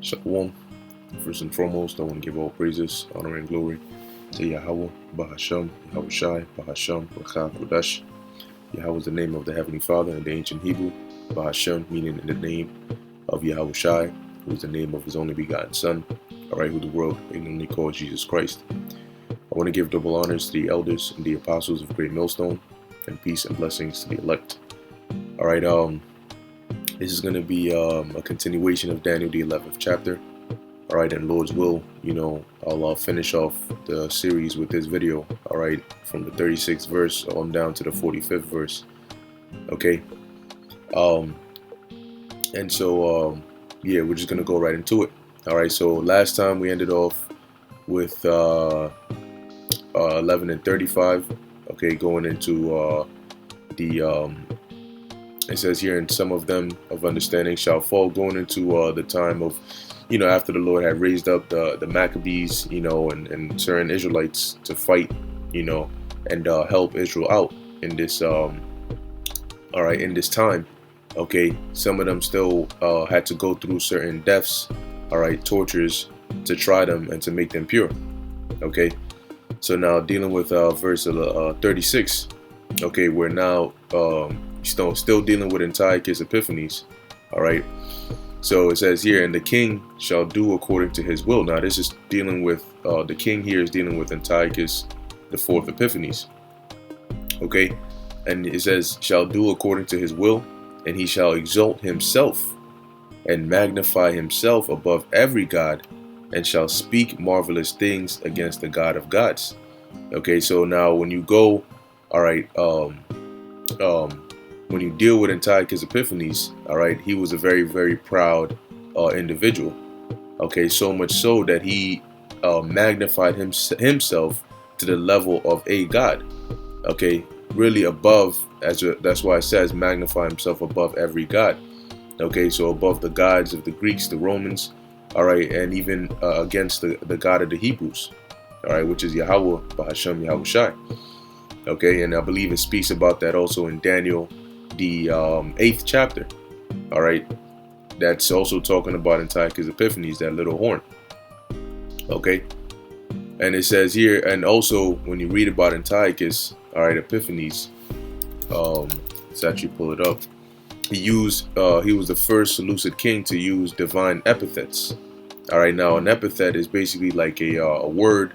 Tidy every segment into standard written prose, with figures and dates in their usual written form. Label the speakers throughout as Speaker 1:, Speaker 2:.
Speaker 1: Shalom. First and foremost, I want to give all praises, honor, and glory to Yahweh, Bahasham, Yahweh Shai, Bahasham, Racha Kodash. Yahweh is the name of the Heavenly Father in the ancient Hebrew. Bahasham, meaning in the name of Yahweh Shai, who is the name of his only begotten Son, alright, who the world ignorantly calls Jesus Christ. I want to give double honors to the elders and the apostles of Great Millstone, and peace and blessings to the elect. Alright, this is going to be a continuation of Daniel, the 11th chapter. All right, and Lord's will, I'll finish off the series with this video. All right, from the 36th verse on down to the 45th verse. Okay. And so, yeah, we're just going to go right into it. All right, so last time we ended off with 11 and 35. Okay, going into it says here, and some of them of understanding shall fall, going into the time of, after the Lord had raised up the Maccabees, and certain Israelites to fight, and help Israel out in this, in this time. Okay, some of them still had to go through certain deaths, tortures to try them and to make them pure. Okay, so now dealing with verse 36. Okay, we're now still dealing with Antiochus Epiphanes. All right. So it says here, and the king shall do according to his will. Now this is dealing with, the king here is dealing with Antiochus the fourth Epiphanes. Okay. And it says, shall do according to his will, and he shall exalt himself and magnify himself above every god, and shall speak marvelous things against the God of gods. Okay. So now when you go, when you deal with Antiochus Epiphanes, he was a very, very proud individual. Okay, so much so that he magnified himself to the level of a god. Okay, really above, that's why it says magnify himself above every god. Okay, so above the gods of the Greeks, the Romans, and even against the God of the Hebrews, which is Yahweh, Bahasham, Yahweh Shai. Okay, and I believe it speaks about that also in Daniel, the 8th chapter. All right, that's also talking about Antiochus Epiphanes, that little horn. Okay, and it says here, and also when you read about Antiochus, Epiphanes, let's actually pull it up. He was the first Seleucid king to use divine epithets. All right, now an epithet is basically like a word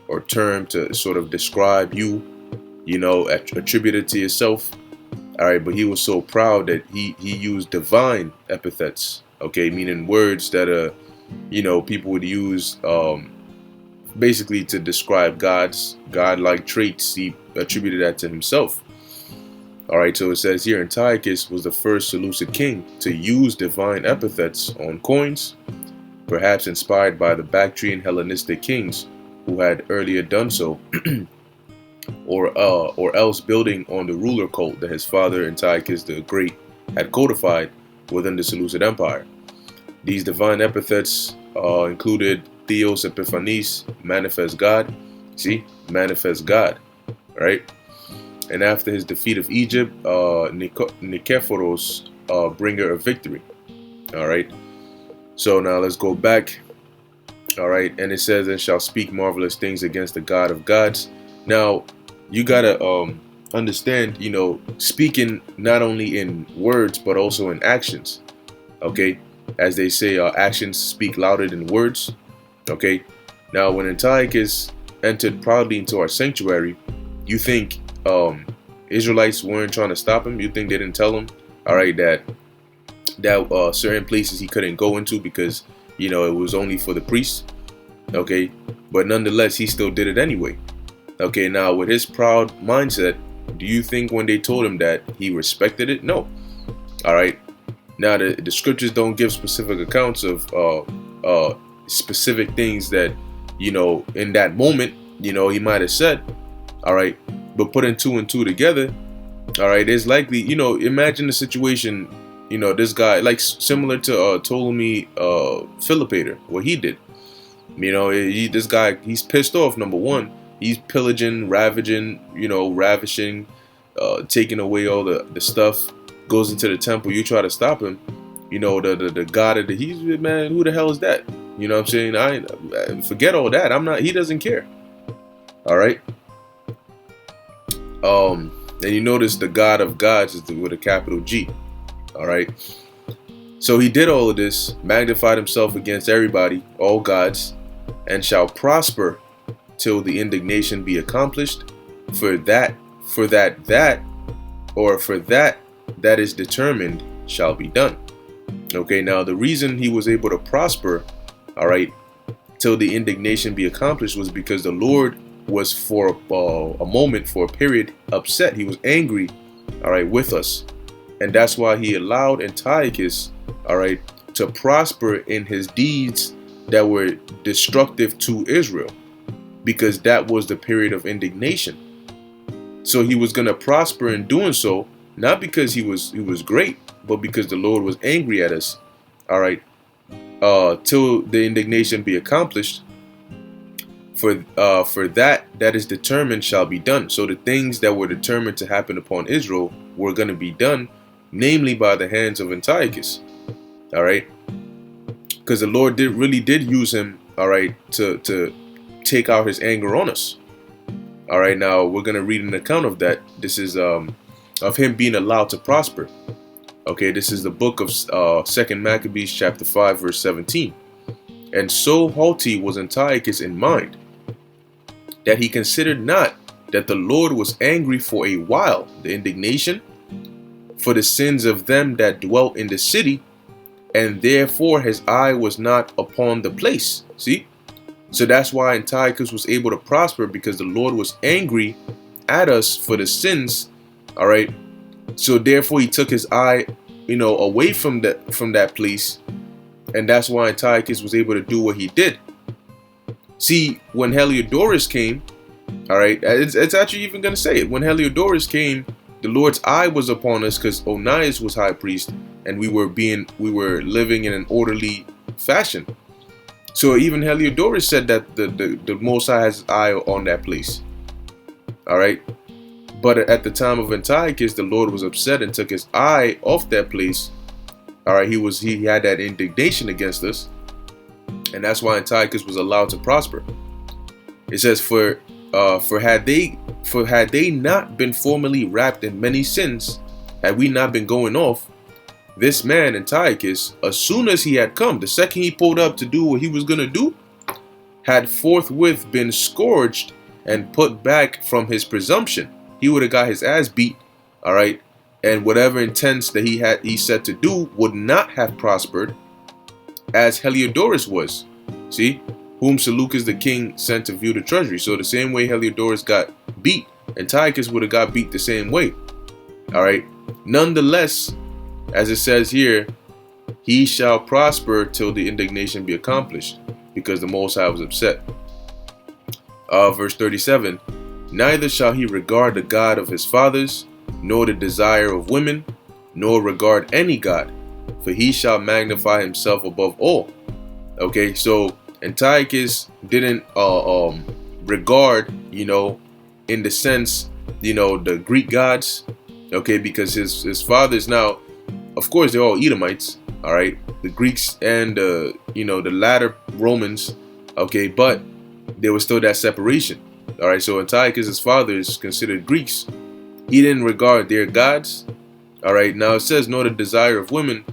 Speaker 1: or term to sort of describe you, attributed to yourself. All right, but he was so proud that he used divine epithets. Okay, meaning words that people would use basically to describe godlike traits. He attributed that to himself. All right, so it says here, Antiochus was the first Seleucid king to use divine epithets on coins, perhaps inspired by the Bactrian Hellenistic kings who had earlier done so. Or else building on the ruler cult that his father Antiochus the Great had codified within the Seleucid Empire. These divine epithets included Theos Epiphanes, manifest God. See, manifest God, right? And after his defeat of Egypt, Nikephoros, bringer of victory. All right. So now let's go back. All right, and it says, "And shall speak marvelous things against the God of gods." Now, you gotta understand, speaking not only in words but also in actions. Okay, as they say, actions speak louder than words. Okay, now when Antiochus entered proudly into our sanctuary, you think Israelites weren't trying to stop him? You think they didn't tell him, that certain places he couldn't go into because it was only for the priests? Okay, but nonetheless, he still did it anyway. Okay, now with his proud mindset, do you think when they told him that he respected it? No. All right. Now the scriptures don't give specific accounts of specific things that in that moment he might have said. All right, but putting two and two together, there's likely imagine the situation. This guy, like similar to Ptolemy Philopator, what he did. This guy, he's pissed off. Number one, he's pillaging, ravaging, ravishing, taking away all the stuff, goes into the temple. You try to stop him, You know, the God of the, he's, man, who the hell is that? You know what I'm saying? Forget all that. I'm not, he doesn't care. All right. And you notice the God of gods is with a capital G. All right. So he did all of this, magnified himself against everybody, all gods, and shall prosper till the indignation be accomplished. For that that is determined shall be done. Okay, now the reason he was able to prosper, all right, till the indignation be accomplished was because the Lord was for a moment, for a period, upset. He was angry, all right, with us. And that's why he allowed Antiochus, all right, to prosper in his deeds that were destructive to Israel, because that was the period of indignation. So he was going to prosper in doing so, not because he was great, but because the Lord was angry at us, all right, till the indignation be accomplished. For that is determined shall be done. So the things that were determined to happen upon Israel were going to be done, namely by the hands of Antiochus, all right, because the Lord really did use him, all right, to take out his anger on us. All right, now we're going to read an account of that. This is of him being allowed to prosper. Okay, this is the book of 2nd Maccabees chapter 5 verse 17. And so haughty was Antiochus in mind, that he considered not that the Lord was angry for a while, the indignation, for the sins of them that dwelt in the city, and therefore his eye was not upon the place. See? So that's why Antiochus was able to prosper, because the Lord was angry at us for the sins, all right? So therefore he took his eye, you know, away from that place, and that's why Antiochus was able to do what he did. See, when Heliodorus came, all right, it's actually even going to say it. When Heliodorus came, the Lord's eye was upon us because Onias was high priest, and we were living in an orderly fashion. So even Heliodorus said that the Most High has his eye on that place. All right. But at the time of Antiochus, the Lord was upset and took his eye off that place. All right. He had that indignation against us. And that's why Antiochus was allowed to prosper. It says, for had they not been formerly wrapped in many sins, had we not been going off, this man Antiochus, as soon as he had come, the second he pulled up to do what he was going to do, had forthwith been scourged and put back from his presumption. He would have got his ass beat, all right, and whatever intents that he set to do would not have prospered, as Heliodorus was. See, whom Seleucus the king sent to view the treasury. So the same way Heliodorus got beat, Antiochus would have got beat the same way. All right. Nonetheless, as it says here, he shall prosper till the indignation be accomplished, because the Most High was upset. Verse 37, neither shall he regard the God of his fathers, nor the desire of women, nor regard any God, for he shall magnify himself above all. Okay, so Antiochus didn't regard, you know, in the sense, you know, the Greek gods, okay, because his fathers now, of course, they're all Edomites, all right, the Greeks and you know, the latter Romans, okay, but there was still that separation, all right. So Antiochus' fathers considered Greeks. He didn't regard their gods, all right. Now it says, nor the desire of women,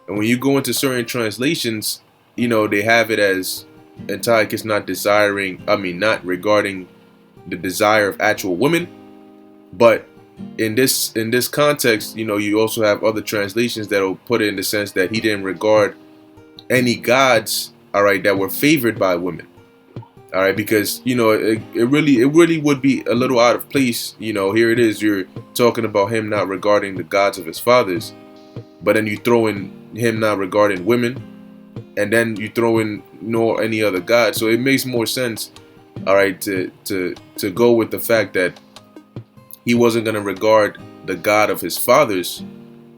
Speaker 1: and when you go into certain translations, you know, they have it as Antiochus not regarding the desire of actual women. But in this context, you know, you also have other translations that will put it in the sense that he didn't regard any gods, all right, that were favored by women, all right, because, you know, it really would be a little out of place. You know, here it is, you're talking about him not regarding the gods of his fathers, but then you throw in him not regarding women, and then you throw in nor any other god. So it makes more sense, all right, to go with the fact that he wasn't going to regard the God of his fathers,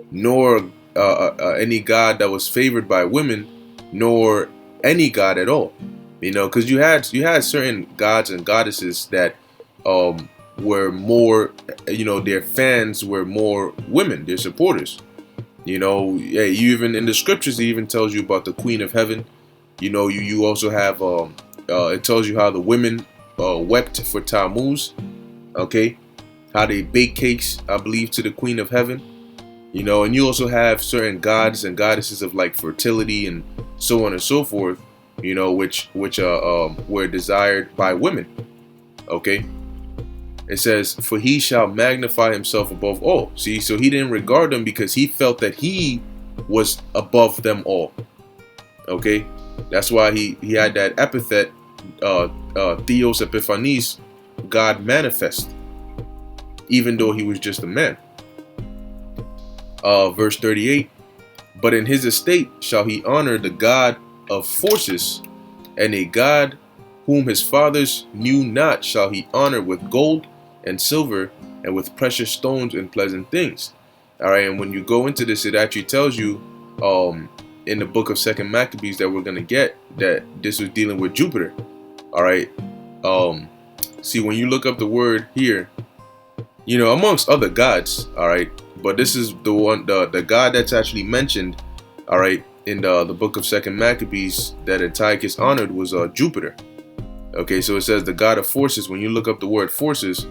Speaker 1: nor any God that was favored by women, nor any God at all. You know, because you had certain gods and goddesses that were more, you know, their fans were more women, their supporters. You know, yeah, you even in the scriptures, it even tells you about the Queen of Heaven. You know, you also have it tells you how the women wept for Tammuz. Okay, how they bake cakes, I believe, to the Queen of Heaven. You know, and you also have certain gods and goddesses of like fertility and so on and so forth. You know, which were desired by women. Okay, it says, "For he shall magnify himself above all." See, so he didn't regard them because he felt that he was above them all. Okay, that's why he had that epithet, Theos Epiphanes, God manifest, even though he was just a man. Verse 38, "But in his estate shall he honor the God of forces, and a God whom his fathers knew not shall he honor with gold and silver and with precious stones and pleasant things." All right, and when you go into this, it actually tells you in the book of Second Maccabees that we're going to get that this was dealing with Jupiter. All right, see, when you look up the word here, you know, amongst other gods, all right, but this is the one, the god that's actually mentioned, all right, in the book of Second Maccabees that Antiochus honored was Jupiter. Okay, so it says the god of forces. When you look up the word forces,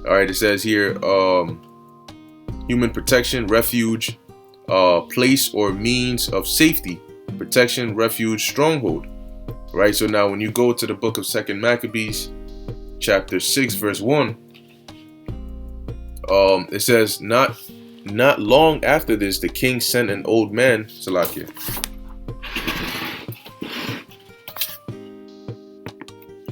Speaker 1: all right, it says here human protection, refuge, place or means of safety, protection, refuge, stronghold. Right, so now when you go to the book of Second Maccabees, chapter 6, verse 1, it says, not long after this, the king sent an old man, Salakia.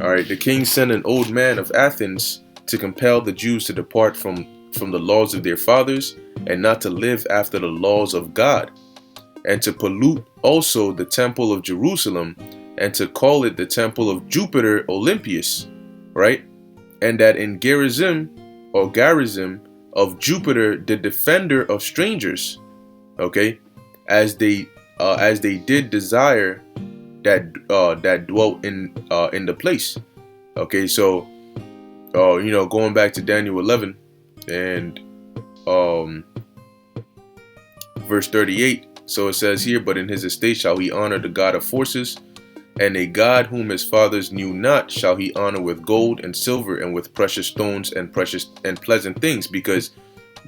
Speaker 1: All right, the king sent an old man of Athens to compel the Jews to depart from the laws of their fathers and not to live after the laws of God, and to pollute also the temple of Jerusalem, and to call it the temple of Jupiter Olympius, right? And that in Gerizim of Jupiter, the defender of strangers, okay, as they did desire that dwelt in the place. Okay, so you know, going back to Daniel 11 and verse 38, so it says here, "But in his estate shall he honor the God of forces, and a God whom his fathers knew not shall he honor with gold and silver and with precious stones and precious and pleasant things," because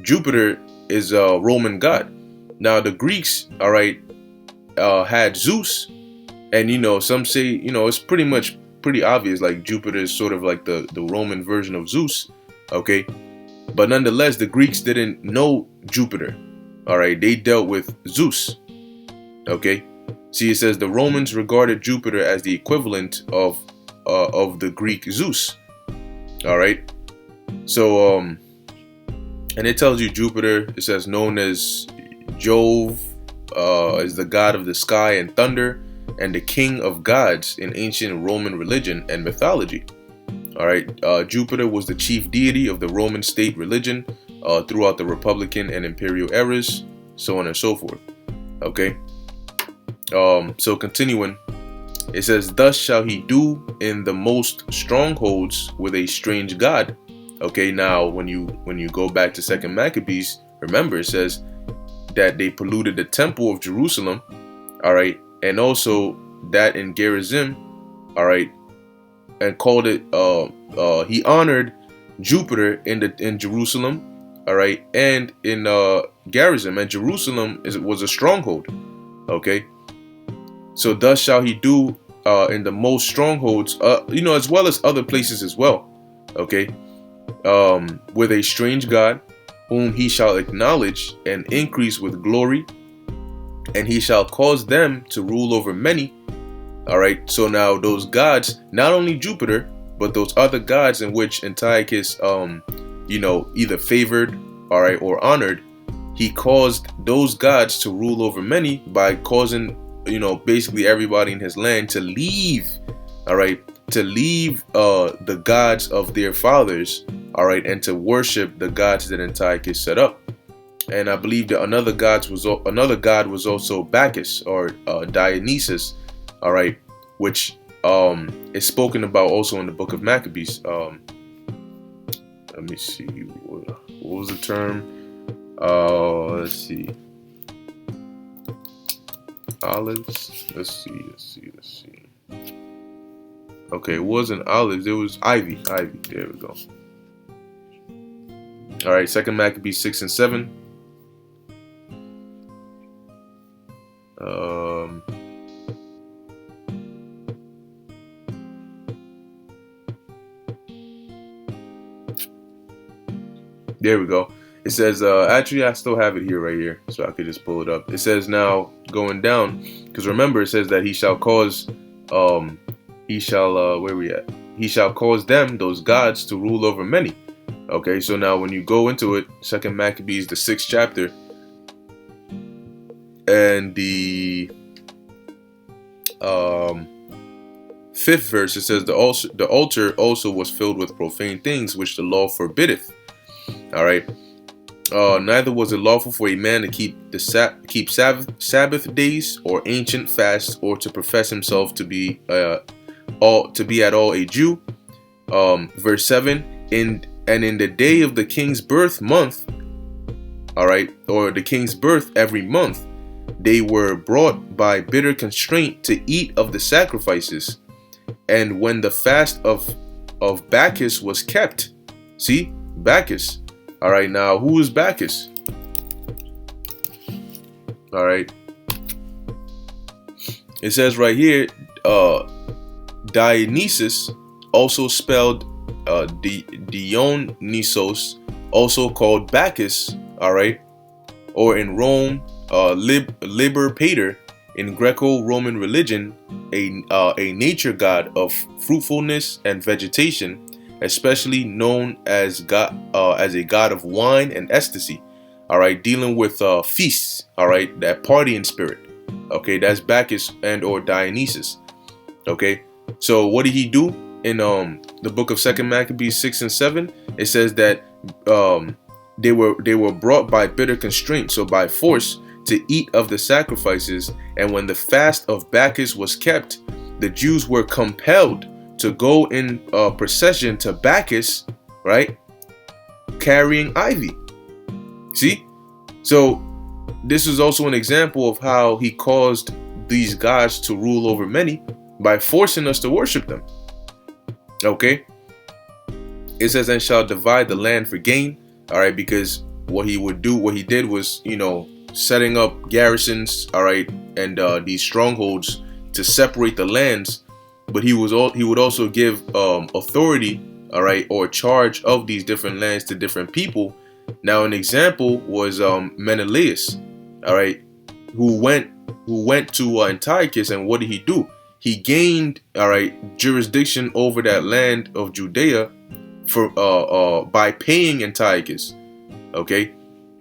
Speaker 1: Jupiter is a Roman god. Now the Greeks, all right, had Zeus, and you know, some say, you know, it's pretty obvious, like Jupiter is sort of like the Roman version of Zeus. Okay, but nonetheless, the Greeks didn't know Jupiter. All right, they dealt with Zeus. Okay, see, it says the Romans regarded Jupiter as the equivalent of the Greek Zeus. All right, so and it tells you Jupiter, it says, known as Jove, is the god of the sky and thunder, and the king of gods in ancient Roman religion and mythology. All right, Jupiter was the chief deity of the Roman state religion throughout the Republican and imperial eras, so on and so forth. Okay, so continuing, it says, "Thus shall he do in the most strongholds with a strange god." Okay, now when you go back to Second Maccabees, remember it says that they polluted the temple of Jerusalem. All right, and also that in Gerizim, all right, and called it he honored Jupiter in Jerusalem, all right, and in Gerizim, and Jerusalem was a stronghold. Okay, so thus shall he do in the most strongholds, you know, as well as other places as well. Okay, with a strange god, whom he shall acknowledge and increase with glory, and he shall cause them to rule over many. All right, so now those gods, not only Jupiter, but those other gods in which Antiochus, you know, either favored, all right, or honored, he caused those gods to rule over many by causing, you know, basically everybody in his land to leave, all right, to leave the gods of their fathers, all right, and to worship the gods that Antiochus set up. And I believe that another god was also Bacchus or Dionysus, all right, which is spoken about also in the book of Maccabees. Let me see, what was the term? Let's see. Olives. Let's see. Okay, it wasn't olives. It was ivy. Ivy. There we go. All right. Second Maccabees 6 and 7. There we go. It says, actually, I still have it here, right here, so I could just pull it up. It says now going down, because remember, it says that he shall cause, where we at? He shall cause them, those gods, to rule over many. Okay, so now when you go into it, Second Maccabees, the 6th chapter, and the 5th verse, it says, the altar also was filled with profane things, which the law forbiddeth. All right. Neither was it lawful for a man to keep Sabbath days or ancient fasts, or to profess himself to be at all a Jew. Verse 7. In the day of the king's birth month, all right, or the king's birth every month, they were brought by bitter constraint to eat of the sacrifices. And when the fast of Bacchus was kept, see, Bacchus. All right, now who is Bacchus? All right, it says right here, Dionysus, also spelled Dionysos, also called Bacchus. All right, or in Rome, Liber Pater, in Greco-Roman religion, a nature god of fruitfulness and vegetation, especially known as a god of wine and ecstasy. All right, dealing with feasts. All right, that partying spirit. Okay, that's Bacchus and or Dionysus. Okay, so what did he do in the book of Second Maccabees 6 and 7? It says that they were brought by bitter constraint, so by force, to eat of the sacrifices. And when the fast of Bacchus was kept, the Jews were compelled to go in procession to Bacchus, right, carrying ivy. See? So this is also an example of how he caused these gods to rule over many by forcing us to worship them. Okay? It says, and shall divide the land for gain. All right, because what he did was, setting up garrisons, all right, and these strongholds to separate the lands. But he would also give authority, all right, or charge of these different lands to different people. Now, an example was Menelaus, all right, who went to Antiochus, and what did he do? He gained, all right, jurisdiction over that land of Judea by paying Antiochus. Okay,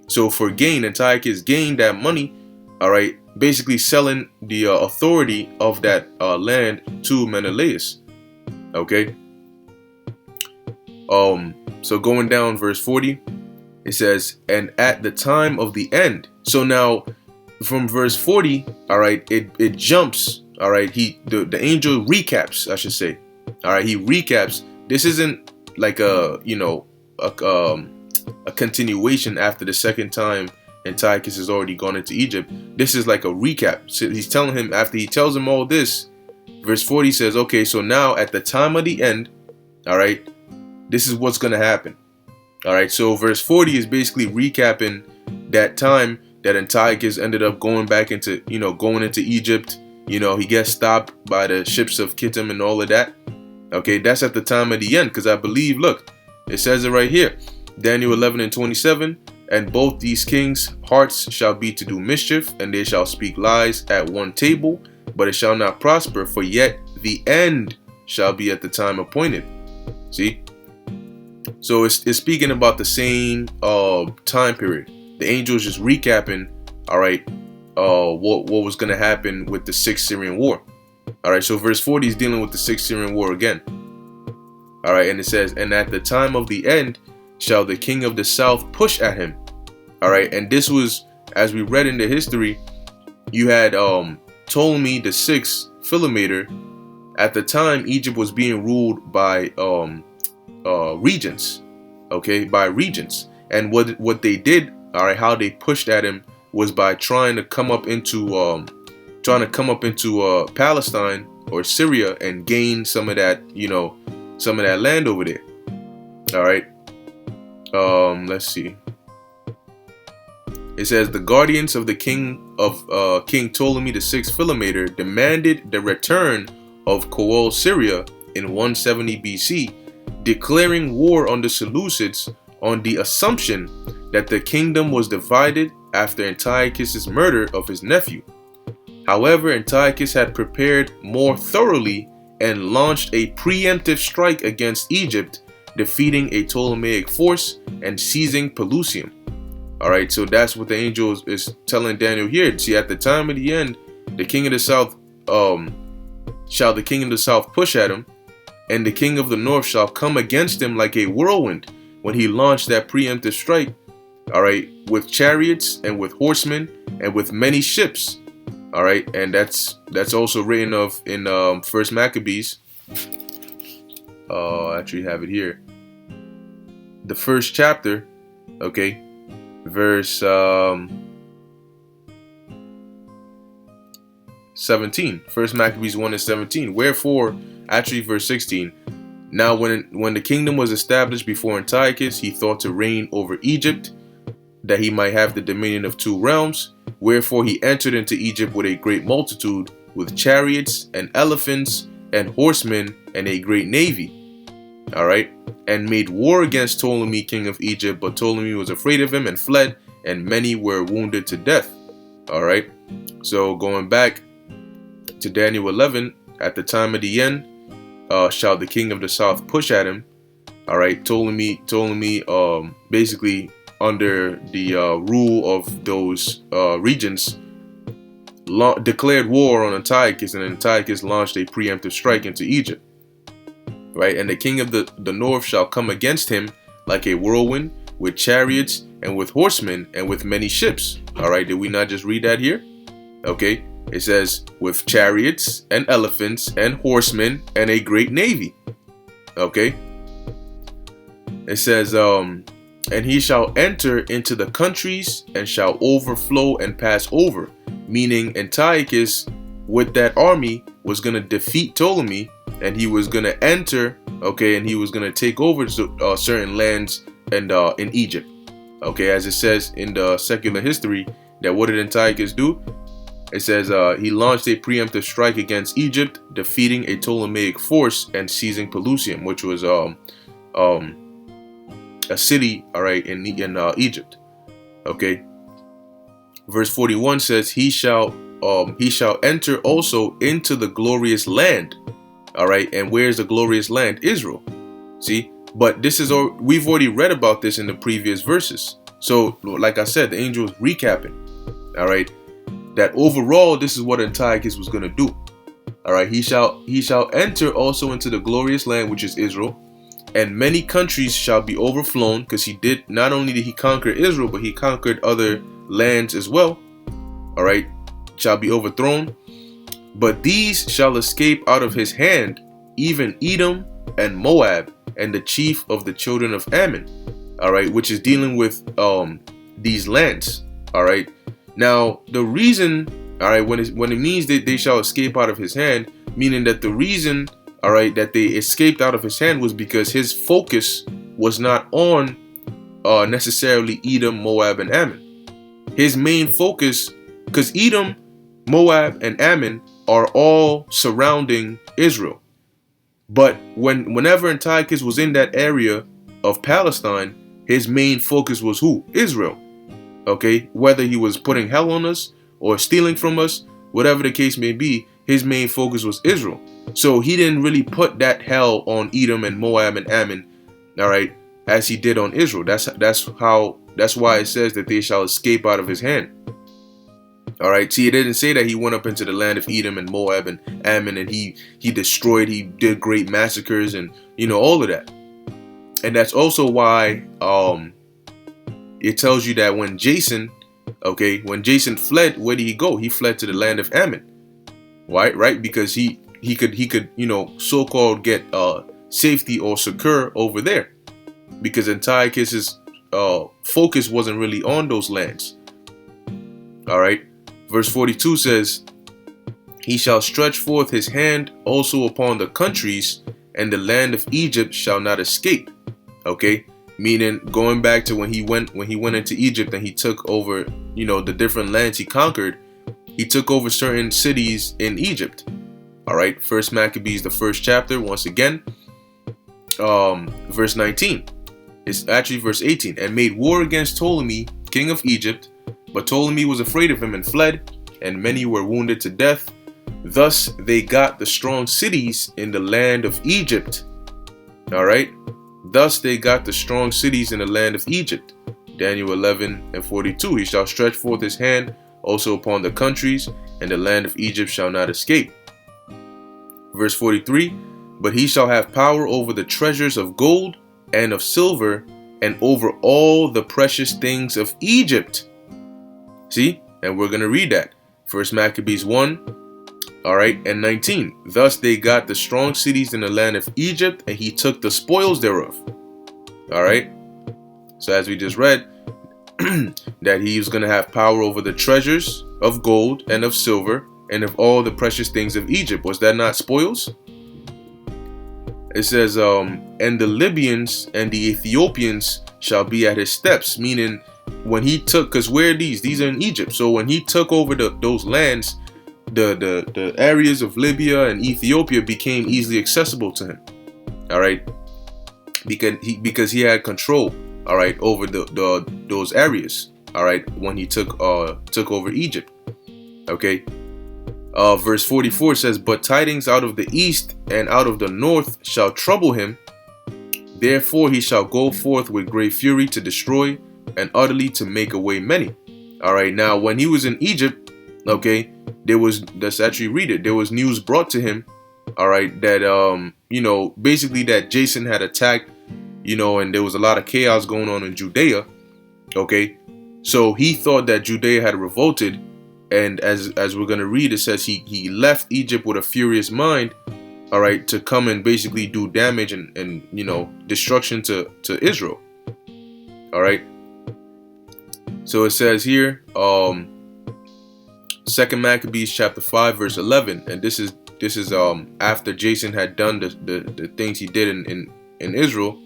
Speaker 1: so for gain, Antiochus gained that money, all right, basically selling the authority of that land to Menelaus. Okay. So going down verse 40, it says, and at the time of the end. So now from verse 40, all right, it jumps. All right, the angel recaps, I should say. All right, he recaps. This isn't like a continuation after the second time Antiochus has already gone into Egypt. This is like a recap. So he's telling him, after he tells him all this, verse 40 says, okay, so now at the time of the end, all right, this is what's going to happen. All right, so verse 40 is basically recapping that time that Antiochus ended up going into Egypt. He gets stopped by the ships of Kittim and all of that. Okay, that's at the time of the end, because I believe, look, it says it right here. Daniel 11 and 27, and both these kings' hearts shall be to do mischief, and they shall speak lies at one table, but it shall not prosper, for yet the end shall be at the time appointed. See? So it's speaking about the same time period. The angel is just recapping, all right, what was going to happen with the 6th Syrian war. All right, so verse 40 is dealing with the 6th Syrian war again. All right, and it says, and at the time of the end shall the king of the south push at him. All right, and this was, as we read in the history, you had Ptolemy the sixth Philometor. At the time, Egypt was being ruled by regents, okay, by regents. And what they did, all right, how they pushed at him was by trying to come up into trying to come up into Palestine or Syria and gain some of that, some of that land over there. All right. Let's see. It says the guardians of the King Ptolemy VI Philometor demanded the return of Coal Syria in 170 BC, declaring war on the Seleucids on the assumption that the kingdom was divided after Antiochus' murder of his nephew. However, Antiochus had prepared more thoroughly and launched a preemptive strike against Egypt, defeating a Ptolemaic force and seizing Pelusium. All right, so that's what the angel is telling Daniel here. See, at the time of the end, the king of the south shall the king of the south push at him, and the king of the north shall come against him like a whirlwind when he launched that preemptive strike. All right, with chariots and with horsemen and with many ships. All right, and that's also written of in First Maccabees. I actually have it here. The first chapter, okay. Verse 17. First Maccabees 1:17. Wherefore, actually verse 16. Now when the kingdom was established before Antiochus, he thought to reign over Egypt, that he might have the dominion of 2 realms. Wherefore he entered into Egypt with a great multitude, with chariots and elephants and horsemen and a great navy. All right, and made war against Ptolemy, king of Egypt, but Ptolemy was afraid of him and fled, and many were wounded to death. All right, so going back to Daniel 11, at the time of the end, shall the king of the south push at him. All right, Ptolemy, basically under the rule of those regents, declared war on Antiochus, and Antiochus launched a preemptive strike into Egypt. Right, and the king of the north shall come against him like a whirlwind, with chariots and with horsemen and with many ships. All right, did we not just read that here? Okay, it says with chariots and elephants and horsemen and a great navy. Okay, it says and he shall enter into the countries and shall overflow and pass over, meaning Antiochus with that army was going to defeat Ptolemy, and he was going to enter, okay, and he was going to take over certain lands and in Egypt. Okay, as it says in the secular history, that what did Antiochus do? It says he launched a preemptive strike against Egypt, defeating a Ptolemaic force and seizing Pelusium, which was a city, all right, in Egypt. Okay, verse 41 says he shall enter also into the glorious land. All right, and where's the glorious land? Israel. See, but this is we've already read about this in the previous verses. So, like I said, the angel is recapping. All right, that overall, this is what Antiochus was going to do. All right, he shall enter also into the glorious land, which is Israel, and many countries shall be overflown, because he did not only did he conquer Israel, but he conquered other lands as well. All right, shall be overthrown. But these shall escape out of his hand, even Edom and Moab, and the chief of the children of Ammon. All right, which is dealing with these lands. All right. Now the reason, all right, when it means that they shall escape out of his hand, meaning that the reason, all right, that they escaped out of his hand was because his focus was not on necessarily Edom, Moab, and Ammon. His main focus, because Edom, Moab, and Ammon are all surrounding Israel. But whenever Antiochus was in that area of Palestine, his main focus was who? Israel. Okay, whether he was putting hell on us or stealing from us, whatever the case may be, his main focus was Israel. So he didn't really put that hell on Edom and Moab and Ammon, all right, as he did on Israel. That's why it says that they shall escape out of his hand. All right, see, it didn't say that he went up into the land of Edom and Moab and Ammon and he destroyed, he did great massacres and, all of that. And that's also why it tells you that when Jason fled, where did he go? He fled to the land of Ammon. Why? Right? Because he could, so-called get safety or succor over there. Because Antiochus's focus wasn't really on those lands. All right. Verse 42 says, He shall stretch forth his hand also upon the countries, and the land of Egypt shall not escape. Okay, meaning going back to when he went into Egypt and he took over, the different lands he conquered. He took over certain cities in Egypt. All right, First Maccabees, the first chapter, once again, verse 19. It's actually verse 18. And made war against Ptolemy, king of Egypt, but Ptolemy was afraid of him and fled, and many were wounded to death. Thus they got the strong cities in the land of Egypt. All right. Thus they got the strong cities in the land of Egypt. Daniel 11:42. He shall stretch forth his hand also upon the countries, and the land of Egypt shall not escape. Verse 43. But he shall have power over the treasures of gold and of silver, and over all the precious things of Egypt. See? And we're going to read that. First Maccabees 1. All right, and 19. Thus they got the strong cities in the land of Egypt, and he took the spoils thereof. All right. So as we just read, that he was going to have power over the treasures of gold and of silver and of all the precious things of Egypt. Was that not spoils? It says, and the Libyans and the Ethiopians shall be at his steps, meaning when he took, because where are these? These are in Egypt. So when he took over those lands, the areas of Libya and Ethiopia became easily accessible to him. All right, because he had control. All right, over those areas. All right, when he took over Egypt. Okay. Verse 44 says, but tidings out of the east and out of the north shall trouble him. Therefore he shall go forth with great fury to destroy and utterly to make away many. All right, now when he was in Egypt, okay, let's actually read it. There was news brought to him, all right, that, basically that Jason had attacked, and there was a lot of chaos going on in Judea. Okay, so he thought that Judea had revolted. And as we're going to read, it says he left Egypt with a furious mind, all right, to come and basically do damage and destruction to Israel. All right. So it says here, 2 Maccabees chapter 5 verse 11, and this is after Jason had done the things he did in Israel.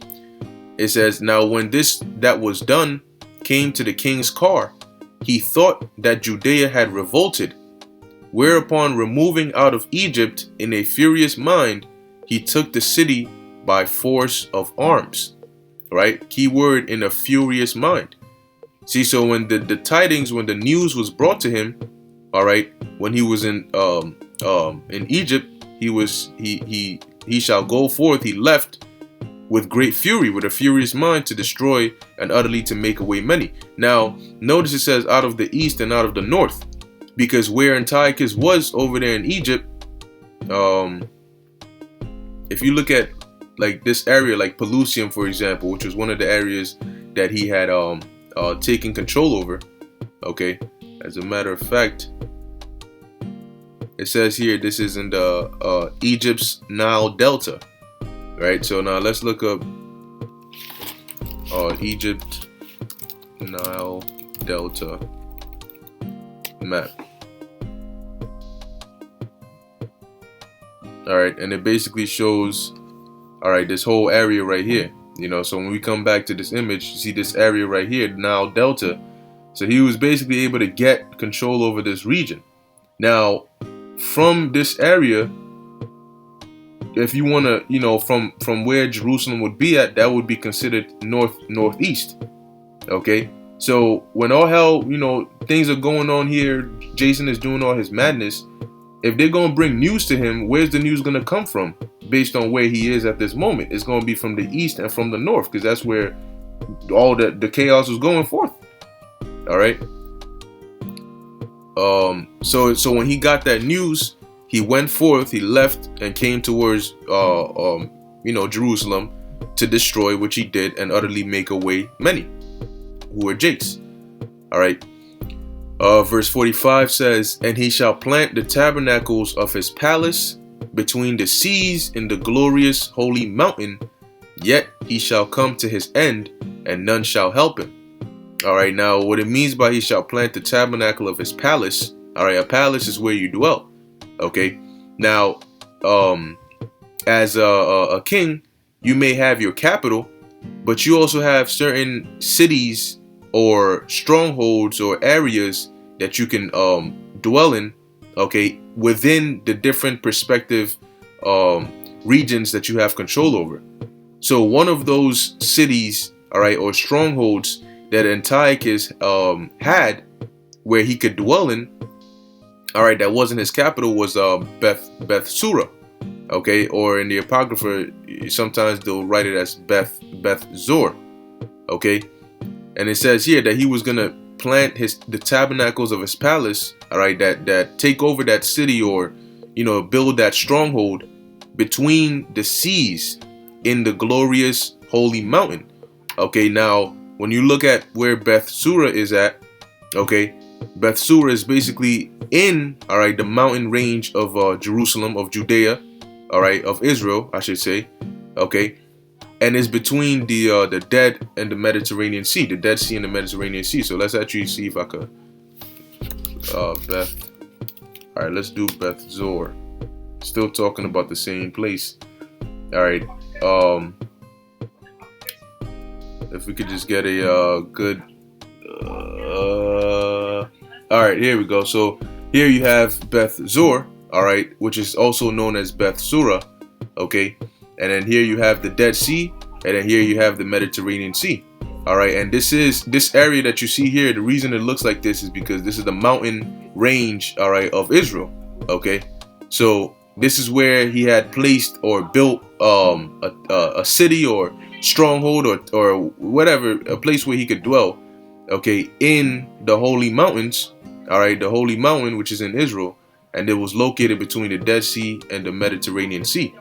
Speaker 1: It says, now when that was done came to the king's car, he thought that Judea had revolted, whereupon removing out of Egypt in a furious mind, he took the city by force of arms. Right? Key word, in a furious mind. See, so when the tidings, when the news was brought to him, all right, when he was in Egypt, he shall go forth. He left with great fury, with a furious mind, to destroy and utterly to make away many. Now, notice it says out of the east and out of the north, because where Antiochus was over there in Egypt, if you look at like this area, like Pelusium, for example, which was one of the areas that he had taken control over. Okay, as a matter of fact, it says here this is in the Egypt's Nile Delta. Right, so now let's look up Egypt Nile Delta map. All right, and it basically shows, all right, this whole area right here. So when we come back to this image, you see this area right here, Nile Delta. So he was basically able to get control over this region. Now, from this area, if you want to, from where Jerusalem would be at, that would be considered northeast. Okay, so when all hell, things are going on here, Jason is doing all his madness. If they're going to bring news to him, where's the news going to come from? Based on where he is at this moment, it's going to be from the east and from the north, because that's where all the chaos was going forth. All right. So when he got that news, he went forth, he left and came towards, Jerusalem to destroy, which he did, and utterly make away many who were Jakes. All right. Verse 45 says, and he shall plant the tabernacles of his palace between the seas in the glorious holy mountain, yet he shall come to his end, and none shall help him. All right. Now, what it means by he shall plant the tabernacle of his palace. All right. A palace is where you dwell. Okay, now as a king, you may have your capital, but you also have certain cities or strongholds or areas that you can dwell in, okay, within the different perspective regions that you have control over. So one of those cities, all right, or strongholds that Antiochus had, where he could dwell in, all right, that wasn't his capital, was Beth Sura, okay, or in the Apocrypha sometimes they'll write it as Beth Zor, okay, and it says here that he was gonna plant the tabernacles of his palace, all right, that take over that city, or build that stronghold between the seas in the glorious holy mountain. Okay, now when you look at where Beth Sura is at, okay, Beth Sura is basically in, all right, the mountain range of Jerusalem, of Judea, all right, of Israel, I should say, okay, and is between the Dead and the Mediterranean Sea, the Dead Sea and the Mediterranean Sea. So let's actually see if I could Beth. All right, let's do Beth Zor. Still talking about the same place. All right, if we could just get a good. All right, here we go. So here you have Beth Zor, all right, which is also known as Beth Sura, okay, and then here you have the Dead Sea, and then here you have the Mediterranean Sea, all right, and this area that you see here. The reason it looks like this is because this is the mountain range, all right, of Israel, okay. So this is where he had placed or built a city or stronghold or whatever, a place where he could dwell, okay, in the holy mountains, all right, the holy mountain which is in Israel, and it was located between the Dead Sea and the Mediterranean Sea,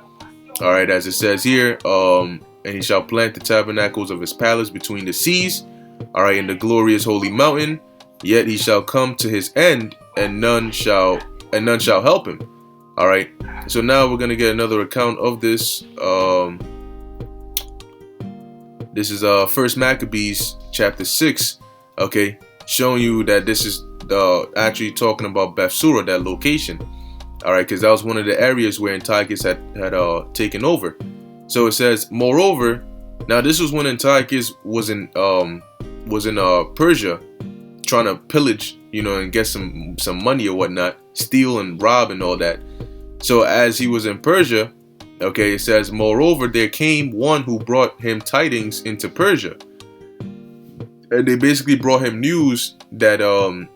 Speaker 1: all right, as it says here, and he shall plant the tabernacles of his palace between the seas, all right, in the glorious holy mountain, yet he shall come to his end, and none shall help him. All right, so now we're gonna get another account of this. This is First Maccabees chapter 6, okay, showing you that this is actually talking about Beth Sura, that location. All right, because that was one of the areas where Antiochus had taken over. So it says, moreover, now this was when Antiochus was in Persia, trying to pillage, and get some money or whatnot, steal and rob and all that. So as he was in Persia, okay, it says, moreover, there came one who brought him tidings into Persia. And they basically brought him news that, of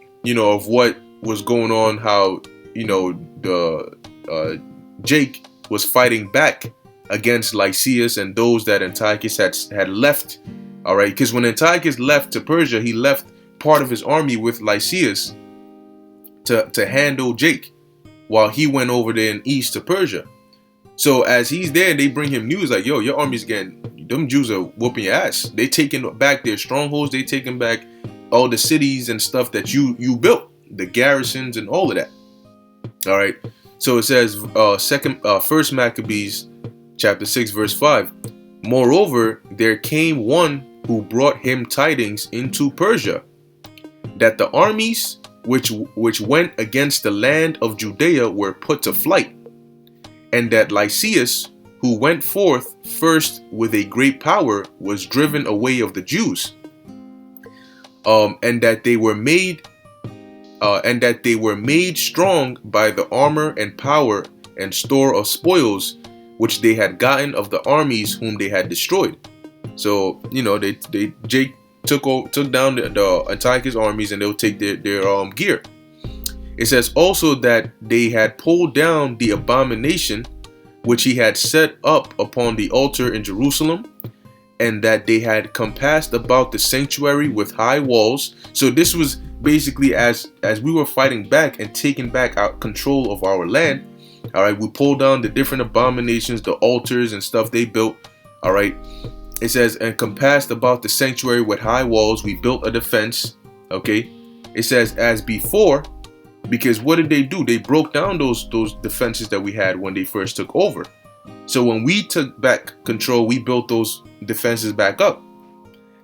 Speaker 1: what was going on, how, Jake was fighting back against Lysias and those that Antiochus had left. All right, because when Antiochus left to Persia, he left part of his army with Lysias to handle Jake, while he went over there in east to Persia. So as he's there, they bring him news like, yo, your army's them Jews are whooping your ass. They taking back their strongholds. They taking back all the cities and stuff that you built, the garrisons and all of that. All right. So it says, First Maccabees chapter 6, verse 5. Moreover, there came one who brought him tidings into Persia, that the armies which went against the land of Judea were put to flight, and that Lysias, who went forth first with a great power, was driven away of the Jews, and that they were made strong by the armor and power and store of spoils which they had gotten of the armies whom they had destroyed. So Jake took down the Antiochus armies, and they'll take their gear. It says also that they had pulled down the abomination which he had set up upon the altar in Jerusalem, and that they had compassed about the sanctuary with high walls. So this was basically as we were fighting back and taking back our control of our land. All right, we pulled down the different abominations, the altars and stuff they built. All right, it says, and compassed about the sanctuary with high walls, we built a defense. Okay, it says as before, because what did they do? They broke down those defenses that we had when they first took over. So when we took back control, we built those defenses back up.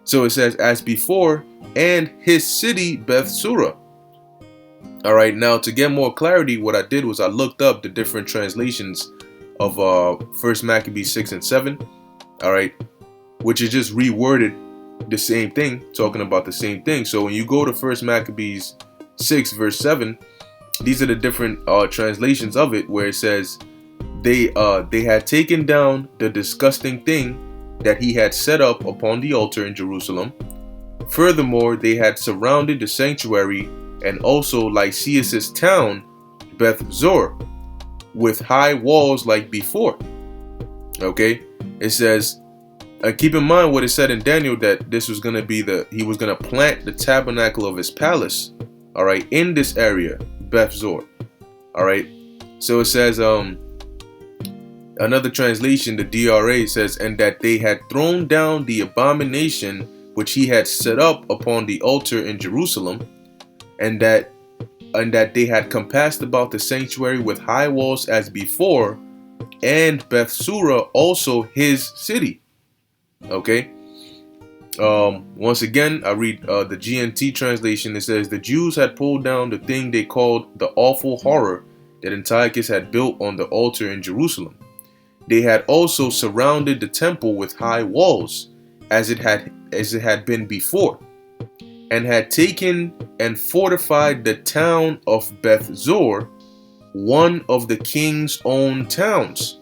Speaker 1: So it says as before, and his city Beth Sura. All right, now to get more clarity, what I did was I looked up the different translations of First Maccabees 6 and 7. All right, which is just reworded the same thing, talking about the same thing. So when you go to First Maccabees 6 verse 7, these are the different translations of it, where it says they had taken down the disgusting thing that he had set up upon the altar in Jerusalem. Furthermore, they had surrounded the sanctuary and also Lysias' town, Beth Zor, with high walls like before. Okay, it says, keep in mind what it said in Daniel, that this was going to be he was going to plant the tabernacle of his palace, all right, in this area, Beth Zor. All right, so it says, another translation, the DRA says, and that they had thrown down the abomination which he had set up upon the altar in Jerusalem, and that they had compassed about the sanctuary with high walls as before, and Bethsura also his city. Okay. Once again, I read the GNT translation. It says, the Jews had pulled down the thing they called the awful horror that Antiochus had built on the altar in Jerusalem. They had also surrounded the temple with high walls, as it had been before, and had taken and fortified the town of Beth Zor, one of the king's own towns.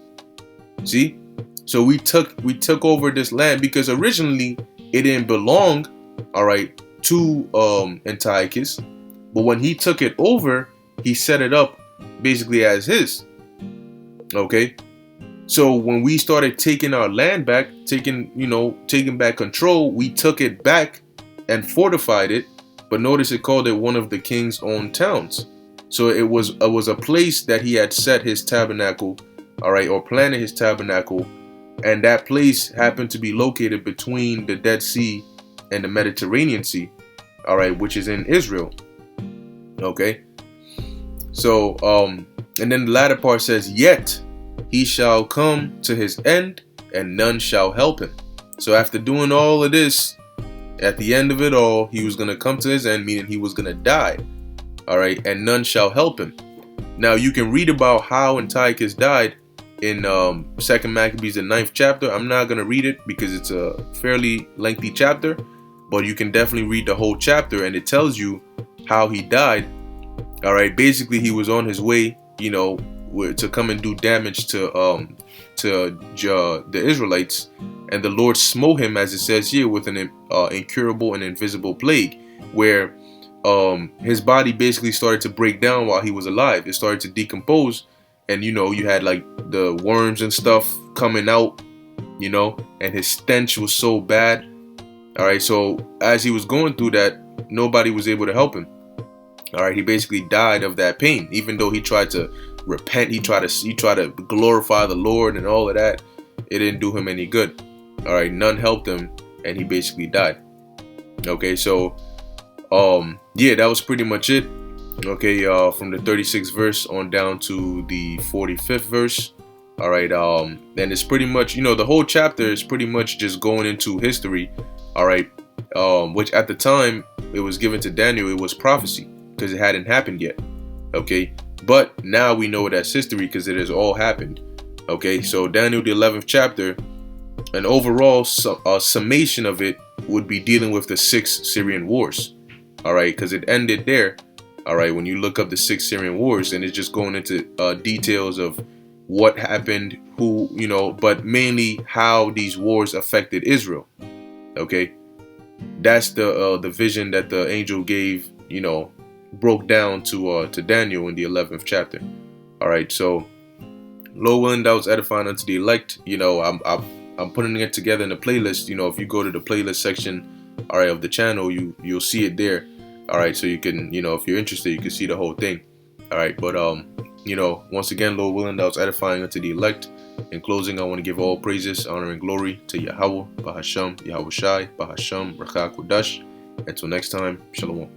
Speaker 1: See, so we took over this land, because originally it didn't belong, all right, to Antiochus, but when he took it over, he set it up basically as his. Okay. So when we started taking our land back, taking back control, we took it back and fortified it. But notice it called it one of the king's own towns. So it was a place that he had set his tabernacle, all right, or planted his tabernacle. And that place happened to be located between the Dead Sea and the Mediterranean Sea, all right, which is in Israel. Okay. So, and then the latter part says, yet he shall come to his end, and none shall help him. So after doing all of this, at the end of it all, he was going to come to his end, meaning he was going to die. All right, and none shall help him. Now you can read about how Antiochus died in 2 Maccabees, the 9th chapter. I'm not going to read it because it's a fairly lengthy chapter, but you can definitely read the whole chapter, and it tells you how he died. All right, basically he was on his way, to come and do damage to the Israelites, and the Lord smote him, as it says here, with an incurable and invisible plague, where his body basically started to break down while he was alive. It started to decompose, and you had like the worms and stuff coming out, and his stench was so bad. All right, so as he was going through that, nobody was able to help him. All right, he basically died of that pain, even though he tried to repent, he tried to glorify the Lord and all of that. It didn't do him any good. All right, none helped him, and he basically died. Okay, so yeah, that was pretty much it. Okay, from the 36th verse on down to the 45th verse. All right, and it's pretty much, the whole chapter is pretty much just going into history. All right, which at the time it was given to Daniel, it was prophecy, because it hadn't happened yet. Okay, but now we know that's history because it has all happened. Okay, so Daniel, the 11th chapter, an overall summation of it would be dealing with the 6 Syrian wars. All right, because it ended there. All right, when you look up the 6 Syrian wars, and it's just going into details of what happened, who, but mainly how these wars affected Israel. Okay, that's the vision that the angel gave, broke down to Daniel in the 11th chapter. All right, so Lord willing, that was edifying unto the elect. I'm putting it together in a playlist. If you go to the playlist section, all right, of the channel, you'll see it there. All right, so you can, if you're interested, you can see the whole thing. All right, but once again, Lord willing, that was edifying unto the elect. In closing, I want to give all praises, honor, and glory to Yahweh, Bahasham, Yahweh Shai, Bahasham, Rakha Kodash. Until next time, Shalom.